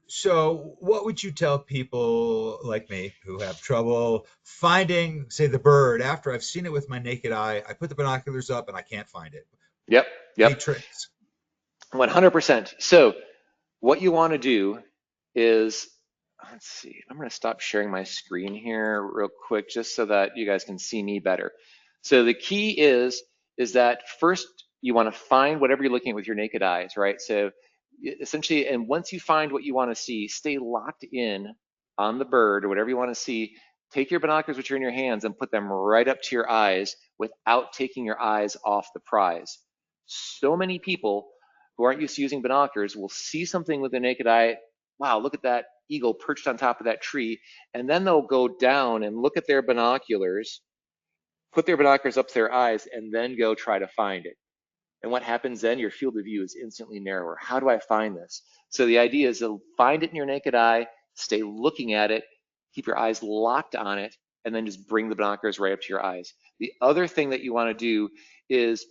So, what would you tell people like me who have trouble finding, say, the bird after I've seen it with my naked eye? I put the binoculars up and I can't find it. Yep. Any tricks? 100%. So what you want to do is let's see, I'm going to stop sharing my screen here real quick just so that you guys can see me better. So the key is that first you want to find whatever you're looking at with your naked eyes, right? So essentially, and once you find what you want to see, stay locked in on the bird or whatever you want to see. Take your binoculars, which are in your hands, and put them right up to your eyes without taking your eyes off the prize. So many people who aren't used to using binoculars will see something with their naked eye. Wow, look at that eagle perched on top of that tree. And then they'll go down and look at their binoculars, put their binoculars up to their eyes, and then go try to find it. And what happens then? Your field of view is instantly narrower. How do I find this? So the idea is to find it in your naked eye, stay looking at it, keep your eyes locked on it, and then just bring the binoculars right up to your eyes. The other thing that you want to do is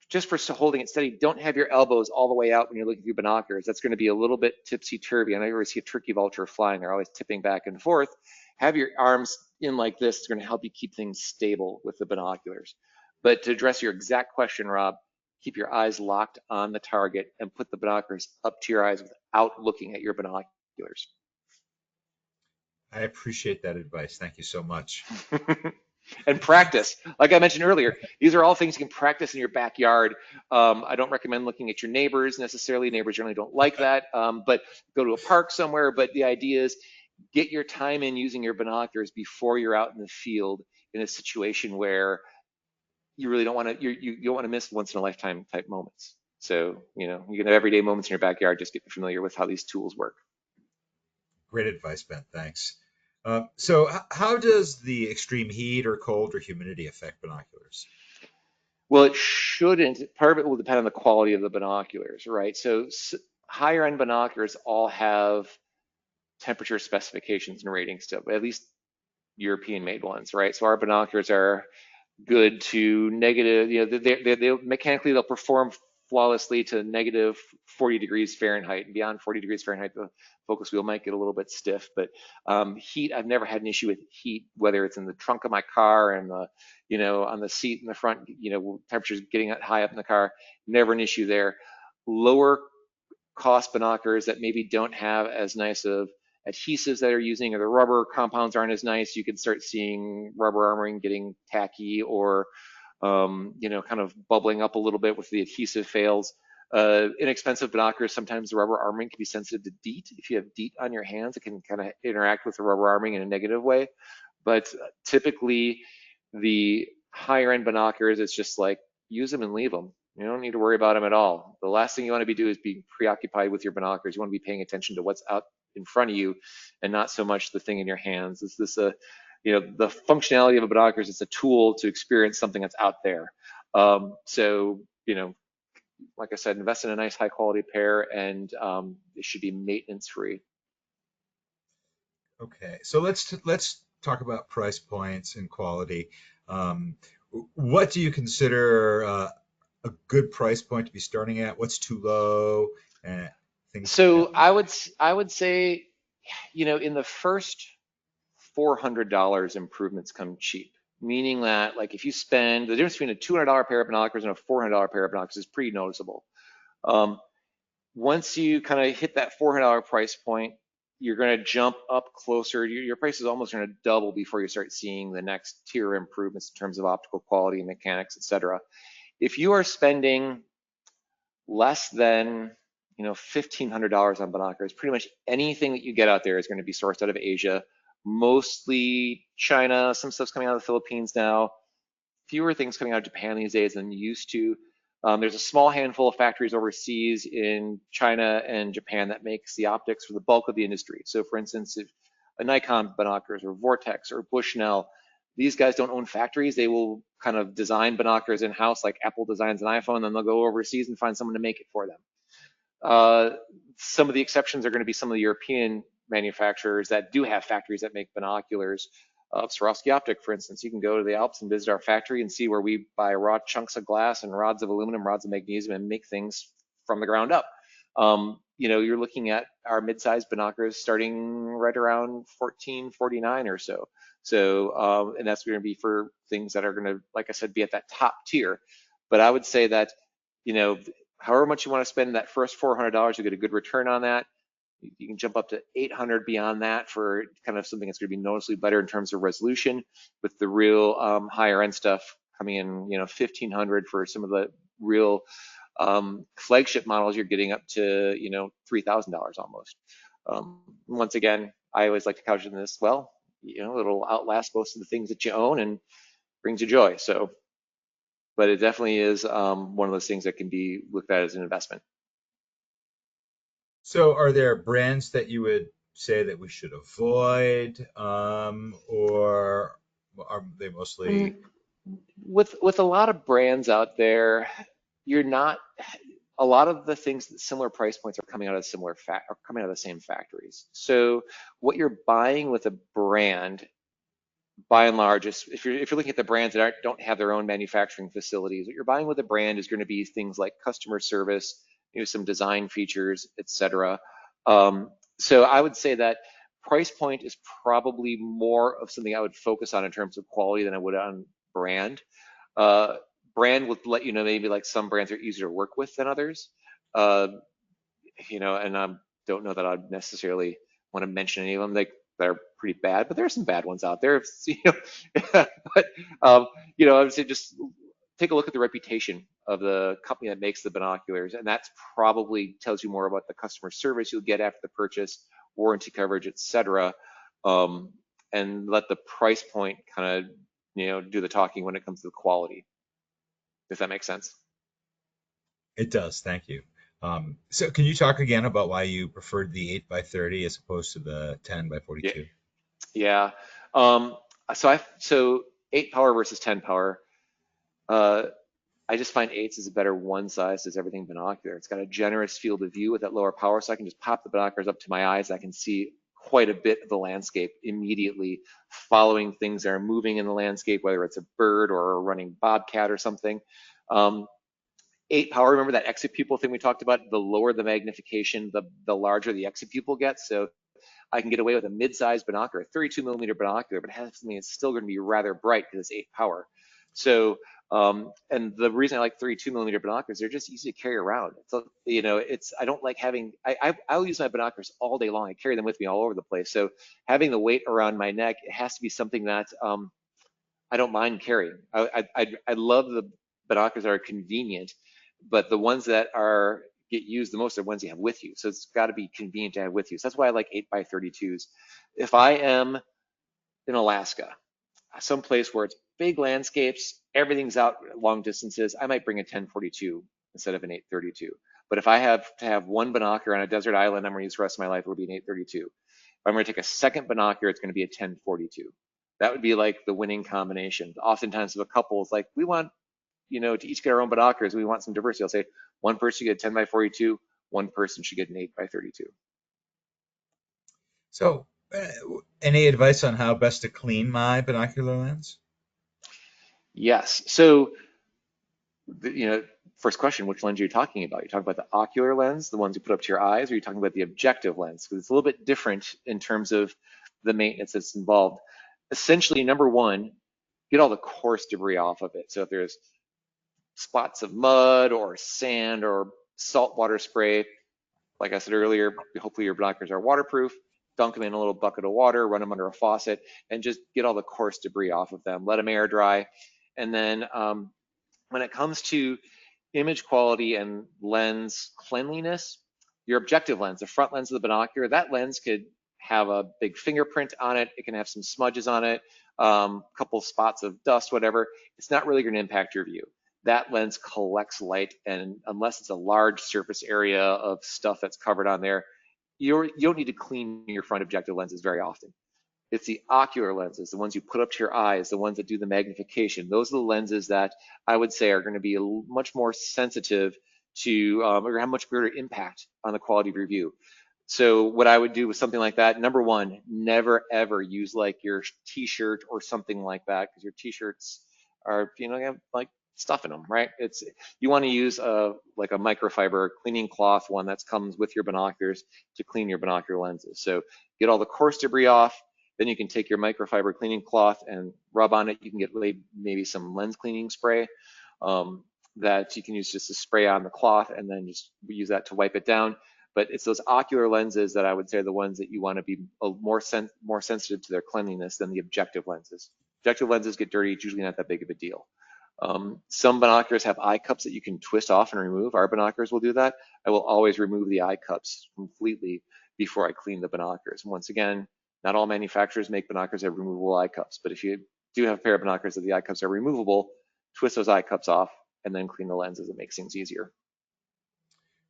just for holding it steady, don't have your elbows all the way out when you're looking through binoculars. That's going to be a little bit tipsy-turvy. I know you ever see a turkey vulture flying. They're always tipping back and forth. Have your arms in like this. It's going to help you keep things stable with the binoculars. But to address your exact question, Rob, keep your eyes locked on the target and put the binoculars up to your eyes without looking at your binoculars. I appreciate that advice. Thank you so much. And practice. Like I mentioned earlier, these are all things you can practice in your backyard. I don't recommend looking at your neighbors necessarily. Neighbors generally don't like that, but go to a park somewhere. But the idea is get your time in using your binoculars before you're out in the field in a situation where you really don't want to, you don't want to miss once in a lifetime type moments. So, you can have everyday moments in your backyard. Just get familiar with how these tools work. Great advice, Ben. Thanks. So, how does the extreme heat or cold or humidity affect binoculars? Well, it shouldn't. Part of it will depend on the quality of the binoculars, right? So higher end binoculars all have temperature specifications and ratings to, at least European made ones, right? So our binoculars are good to negative, they mechanically they'll perform flawlessly to negative 40 degrees Fahrenheit, and beyond 40 degrees Fahrenheit, the focus wheel might get a little bit stiff. But heat, I've never had an issue with heat, whether it's in the trunk of my car and on the seat in the front, temperatures getting high up in the car, never an issue there. Lower cost binoculars that maybe don't have as nice of adhesives that are using, or the rubber compounds aren't as nice, you can start seeing rubber armoring getting tacky or kind of bubbling up a little bit with the adhesive fails. Inexpensive binoculars, sometimes the rubber armoring can be sensitive to DEET. If you have DEET on your hands, it can kind of interact with the rubber armoring in a negative way. But typically, the higher end binoculars, it's just like use them and leave them. You don't need to worry about them at all. The last thing you want to be doing is being preoccupied with your binoculars. You want to be paying attention to what's out in front of you and not so much the thing in your hands. Is this the functionality of a binoculars? It's a tool to experience something that's out there. So, like I said, invest in a nice high quality pair, and it should be maintenance free. Okay, so let's talk about price points and quality. Um, what do you consider a good price point to be starting at? What's too low? And things. So I would say, in the first $400 improvements come cheap, meaning that like if you spend the difference between a $200 pair of binoculars and a $400 pair of binoculars is pretty noticeable. Once you kind of hit that $400 price point, you're going to jump up closer. Your price is almost going to double before you start seeing the next tier improvements in terms of optical quality and mechanics, etc. If you are spending less than $1,500 on binoculars, pretty much anything that you get out there is going to be sourced out of Asia, mostly China. Some stuff's coming out of the Philippines now. Fewer things coming out of Japan these days than used to. There's a small handful of factories overseas in China and Japan that makes the optics for the bulk of the industry. So for instance, if a Nikon binoculars or Vortex or Bushnell, these guys don't own factories. They will kind of design binoculars in-house like Apple designs an iPhone, then they'll go overseas and find someone to make it for them. Some of the exceptions are going to be some of the European manufacturers that do have factories that make binoculars. Swarovski Optic, for instance, you can go to the Alps and visit our factory and see where we buy raw chunks of glass and rods of aluminum, rods of magnesium, and make things from the ground up. You're looking at our mid-sized binoculars starting right around $14.49 or so. So, and that's going to be for things that are going to, like I said, be at that top tier. But I would say that, however much you want to spend that first $400, you get a good return on that. You can jump up to 800 beyond that for kind of something that's going to be noticeably better in terms of resolution, with the real higher end stuff coming in, 1500 for some of the real flagship models. You're getting up to, $3,000 almost. Once again, I always like to couch in this, well, it'll outlast most of the things that you own and brings you joy. So, but it definitely is one of those things that can be looked at as an investment. So are there brands that you would say that we should avoid, or are they mostly? Mm, with a lot of brands out there, you're not. A lot of the things, similar price points, are coming out of are coming out of the same factories. So what you're buying with a brand, by and large, if you're looking at the brands that don't have their own manufacturing facilities, what you're buying with a brand is going to be things like customer service, some design features, etc. So I would say that price point is probably more of something I would focus on in terms of quality than I would on brand. Uh, Brand would let you know maybe like some brands are easier to work with than others. Uh, and I don't know that I'd necessarily want to mention any of them. They're pretty bad, but there are some bad ones out there. But I would say just take a look at the reputation of the company that makes the binoculars, and that's probably tells you more about the customer service you'll get after the purchase, warranty coverage, etc. And let the price point kind of do the talking when it comes to the quality. If that makes sense. It does, thank you. So can you talk again about why you preferred the 8 by 30 as opposed to the 10 by Yeah, 42? yeah. Um, so 8 power versus 10 power. Uh, I just find eights is a better one size does everything binocular. It's got a generous field of view with that lower power, so I can just pop the binoculars up to my eyes. I can see quite a bit of the landscape immediately, following things that are moving in the landscape, whether it's a bird or a running bobcat or something. Um, 8 power, remember that exit pupil thing we talked about? The lower the magnification, the larger the exit pupil gets. So I can get away with a mid-sized binocular, a 32 millimeter binocular, but it has something that's still going to be rather bright because it's 8 power. So, and the reason I like 32 millimeter binoculars, they're just easy to carry around. So, I don't like having, I'll use my binoculars all day long. I carry them with me all over the place. So having the weight around my neck, it has to be something that I don't mind carrying. I love the binoculars that are convenient, but the ones that get used the most are ones you have with you. So it's got to be convenient to have with you. So that's why I like 8 by 32s. If I am in Alaska, someplace where it's big landscapes, everything's out long distances, I might bring a 1042 instead of an 832. But if I have to have one binocular on a desert island I'm going to use the rest of my life, it'll be an 832. If I'm going to take a second binocular, it's going to be a 1042. That would be like the winning combination. Oftentimes, if a couple is like, we want, to each get our own binoculars, we want some diversity, I'll say one person should get a 10 by 42, one person should get an 8 by 32. So, any advice on how best to clean my binocular lens? Yes. So, first question, which lens are you talking about? You're talking about the ocular lens, the ones you put up to your eyes, or are you talking about the objective lens? Because it's a little bit different in terms of the maintenance that's involved. Essentially, number one, get all the coarse debris off of it. So if there's spots of mud or sand or saltwater spray, like I said earlier, hopefully your binoculars are waterproof. Dunk them in a little bucket of water, run them under a faucet, and just get all the coarse debris off of them. Let them air dry. And then when it comes to image quality and lens cleanliness, your objective lens, the front lens of the binocular, that lens could have a big fingerprint on it. It can have some smudges on it, a couple spots of dust, whatever. It's not really going to impact your view. That lens collects light, and unless it's a large surface area of stuff that's covered on there, you don't need to clean your front objective lenses very often. It's the ocular lenses, the ones you put up to your eyes, the ones that do the magnification. Those are the lenses that I would say are going to be much more sensitive to, or have much greater impact on the quality of your view. So what I would do with something like that, number one, never ever use like your t-shirt or something like that, because your t-shirts are, have like stuff in them, right? You want to use like a microfiber cleaning cloth, one that comes with your binoculars to clean your binocular lenses. So get all the coarse debris off. Then you can take your microfiber cleaning cloth and rub on it. You can get maybe some lens cleaning spray that you can use just to spray on the cloth and then just use that to wipe it down. But it's those ocular lenses that I would say are the ones that you want to be more sensitive to their cleanliness than the objective lenses. Objective lenses get dirty, it's usually not that big of a deal. Some binoculars have eye cups that you can twist off and remove. Our binoculars will do that. I will always remove the eye cups completely before I clean the binoculars. And once again, not all manufacturers make binoculars that have removable eye cups, but if you do have a pair of binoculars that the eye cups are removable, twist those eye cups off and then clean the lenses. It makes things easier.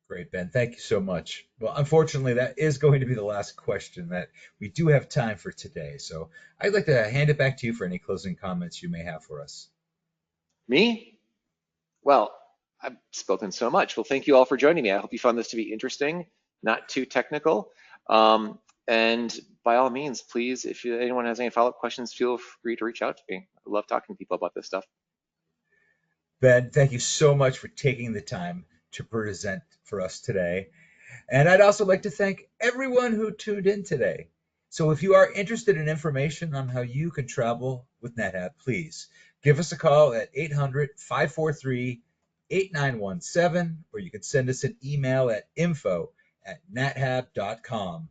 Great, Ben. Thank you so much. Well, unfortunately, that is going to be the last question that we do have time for today. So I'd like to hand it back to you for any closing comments you may have for us. Me? Well, I've spoken so much. Well, thank you all for joining me. I hope you found this to be interesting, not too technical. And by all means, please, if anyone has any follow-up questions, feel free to reach out to me. I love talking to people about this stuff. Ben, thank you so much for taking the time to present for us today. And I'd also like to thank everyone who tuned in today. So if you are interested in information on how you can travel with NetHab, please give us a call at 800-543-8917, or you can send us an email at info@nethab.com.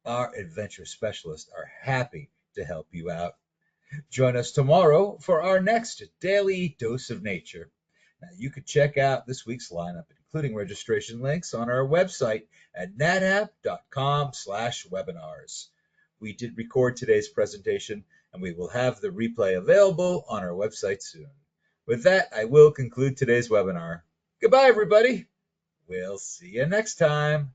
Our adventure specialists are happy to help you out. Join us tomorrow for our next daily dose of nature. Now, you can check out this week's lineup, including registration links, on our website at nethab.com/webinars. We did record today's presentation, and we will have the replay available on our website soon. With that, I will conclude today's webinar. Goodbye, everybody. We'll see you next time.